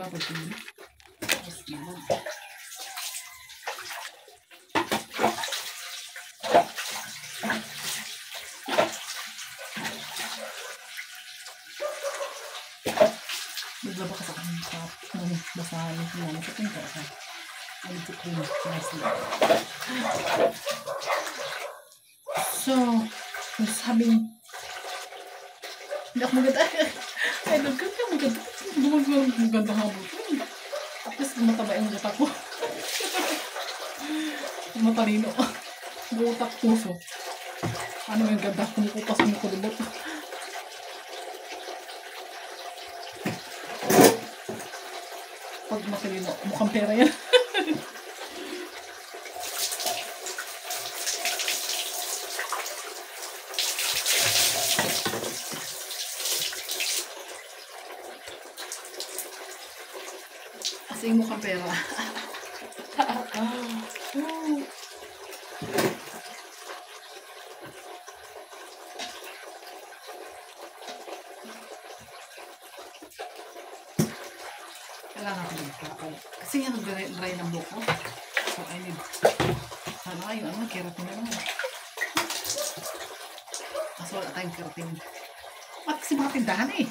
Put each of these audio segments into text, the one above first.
para pagpili. Tapos naman. Naglaba ka sa akin sa basahan ng sinama sa pinto ka. Ay, ito cream. So, sabing hindi ako maganda. Ay, nagkanta maganda. Maganda habo. At least mataba yung utak ko. Matalino. Butak puso. Ano yung ganda? Kumukupas mo ko lumot. Pag matalino, mukhang pera yan. Kasi mukhang pera. Kailangan natin magkakal. Kasi yan nag-dry ng buhok ko. So I need sana yung ano, keratin na lang. Kaso wala tayong keratin. At kasi mga tindahan eh.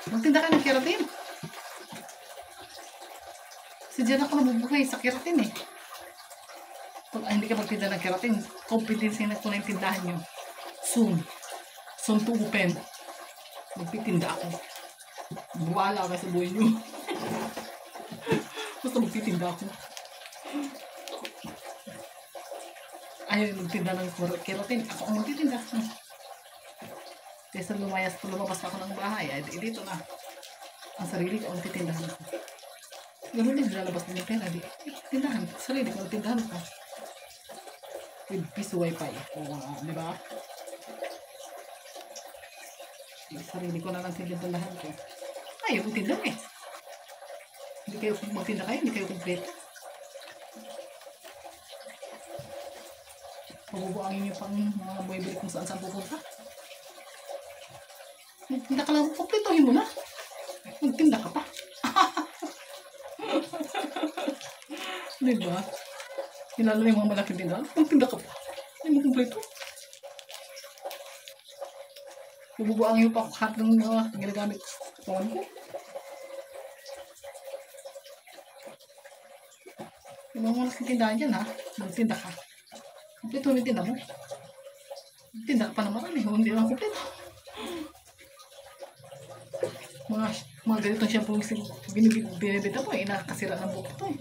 Magtinda ka ng keratin. Kasi dyan ako nabubuhay sa keratin eh. Kung hindi ka magtinda ng keratin, competence na kung yung tindahan nyo. Soon. Soon to open. Magtitinda ako. Buwala ka sa buhay nyo. Basta magtitinda ako. Ayaw magtinda ng keratin. Ako ang magtitinda. Kaysa lumabas ako ng bahay, ay dito na. Ang sarili ko ang titindahan ako. Ganun din, lalabas din yung pera. Tindahan. Sarili ko ang tindahan ko. With piso wifi. Di ba? Sarili ko na lang tindahan ko. Ayaw magtinda eh. Hindi kayo magtinda kayo, hindi kayo kompleto. Pabubuangin niyo pang mga buhay-bili kung saan pupunta. Magtinda ka lang, kompletohin mo na. Magtinda ka pa. Diba? Hinalo na yung mga malaking tindahan, magtinda ka pa. Hindi mo kompleto. Pabubuangin niyo pa lahat ng mga ginagamit ko. Yung mga malaking tindahan dyan ha, magtinda ka. Kompleto yung tinda mo. Tinda ka pa naman eh, hindi lang kompleto. Mga ganitong shampoo binibita mo eh, nakakasira ng buhok ito eh.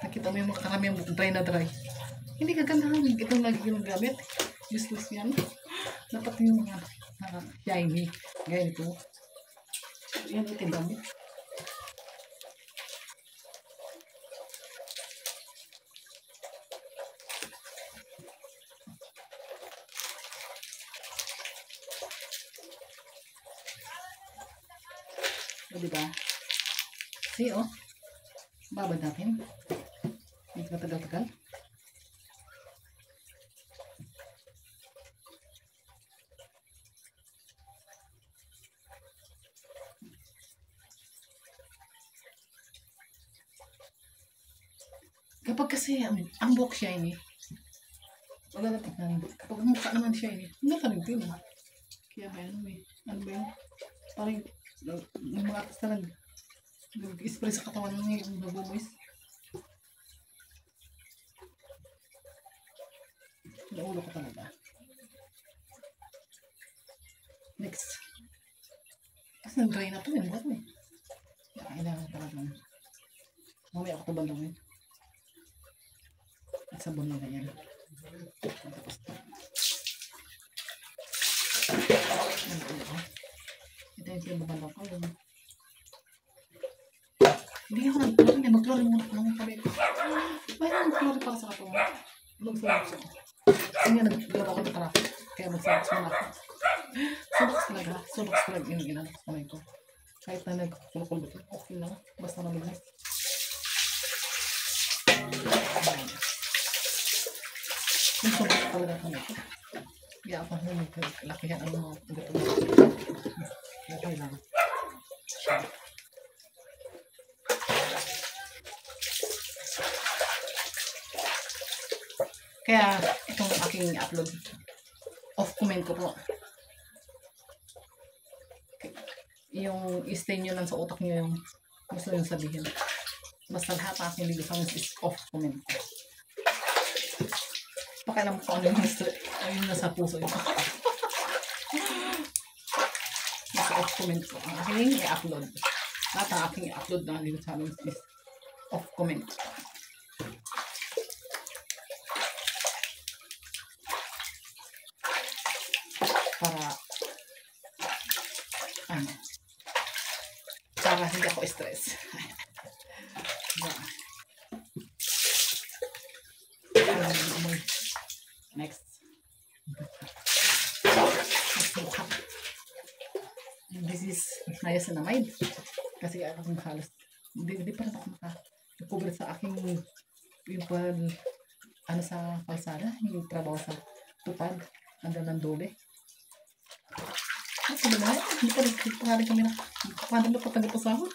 Nakita mo yung mga karamihan dry na dry. Hindi kagandahan, itong lagi ginagamit. Useless yan. Dapat yung mga shiny. Gaya nito. Yan ang tinda mo. O, diba? See, oh. Babad natin. Hindi matagal-tagal. Kapag kasi ang buhok shiny, wala na tignan. Kapag ang mukha naman shiny, hindi ka rin din. Kaya ba yan? Ano ba yun? Parang may mga atas na nag-spray sa katawan ng nagbubuis. Naulo ko talaga. Next. Kasi nag-dry na ito yung buhat eh. Kailangan talaga. Mamaya ako ito bandangin. At sabon na ganyan. Tapos ito yung pinabanda ko. Hindi ako nag-chlorine. Mag-chlorine muna ko ng kabit. Mayroon mag-chlorine para sa katawan. Mag-chlorine ako. Hindi nga naglaba ko ng traffic. Kaya mag-sabas muna ako. Subox talaga. Subox talaga yung ginanap sa kamay ko. Kahit na nagkulukulot. Okay lang. Basta malinis. Yung subox talaga kamay ko. Kaya ako lakihan ang mga gato. Okay lang. Kaya itong aking upload, off comment ko po. Yung stay nyo lang sa utak nyo yung gusto nyo sabihin. Basta lahat ang aking video is off comment. Pakialam ko ano yung nasa puso ito. Nasa off comment ko. Ang aking i-upload. Lahat ang aking i-upload na video channel is off comment. Para hindi ako stress. Next. This is niacinamide. Kasi akong halos hindi pa rin ako maka-cover sa aking yung ano sa kalsada, yung trabaho sa tupad, hanggang ng dole. Kasi naman, hindi pa rin kami na paano na patanggap sa sahod.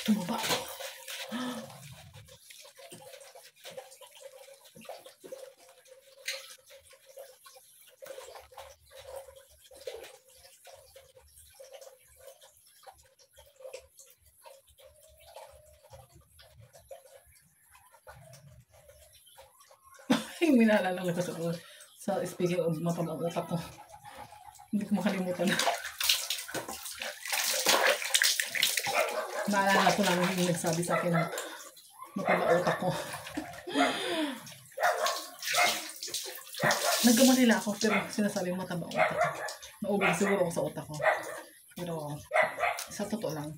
Tumaba. Yung minaalala ko sa speaking of matabang utak ko. Hindi ko makalimutan. Naalala ko lang yung nagsabi sa akin na matabang utak ko. Nagkamalila ako pero sinasabi matabang utak ko. Naubig siguro ako sa utak ko. Pero sa totoo lang,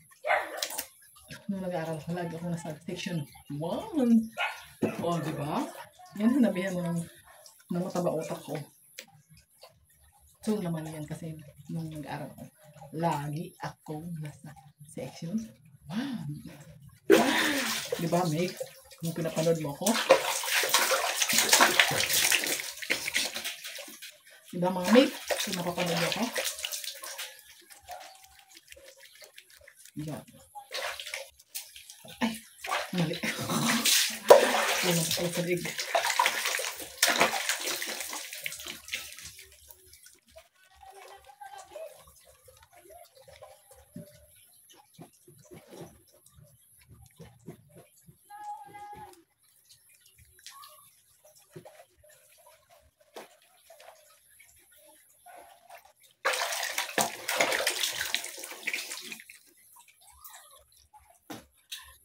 nung nag-aaral ko, lagi ako nasa section 1. O, diba? Yan sinabihan mo ng mataba utak ko. So naman yan kasi nung nag-aaral ko, lagi ako nasa section 1. Diba, Meg? Kung pinapanood mo ako. Diba, mga Meg? Kung napapanood mo ako. Yan. Ay, mali. Yan ang pasalig.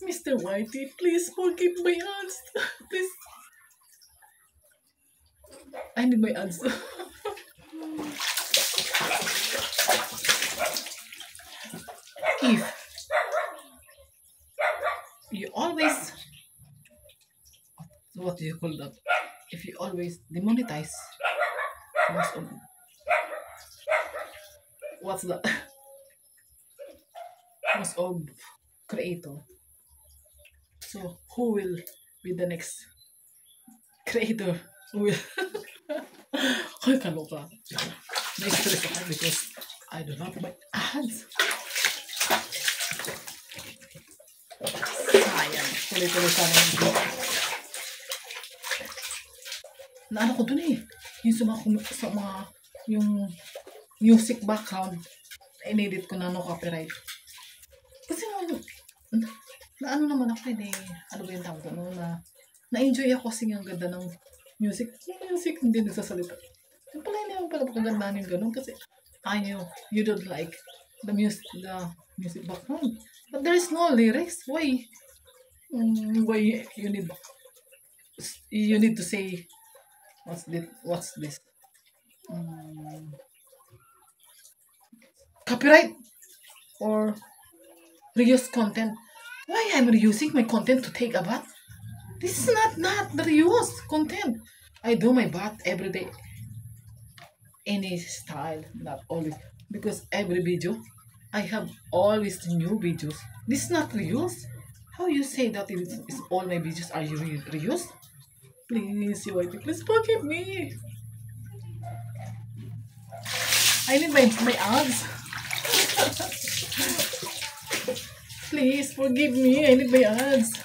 Mr. Whitey, please forgive my ads. Please. I need my ads. If you always, what do you call that? If you always demonetize, what's that? Most of creator. So, who will be the next creator? Who will? Ay, kaloka. Na-stress ako because I do not buy ads. Sayang. Tuloy-tuloy sana yung video. Naano ko dun eh. Yung sa mga yung music background, in-edit ko na no copyright. Kasi na ano naman ako ano ba yung tawag doon, na Na-enjoy ako kasi ang ganda ng music. Yung music hindi nagsasalita. Yung pala hindi naman pala pagandaan yung ganun kasi I know you don't like the music background. But there is no lyrics. Why? Why you need to say what's this? Mm, copyright or reuse content. Why I'm reusing my content to take a bath? This is not the reuse content. I do my bath every day, any style, not always because every video I have always new videos. This is not reuse. How you say that is all my videos are you reuse? Please, UIT, please forgive me. I need my abs. Please forgive me. I need my abs.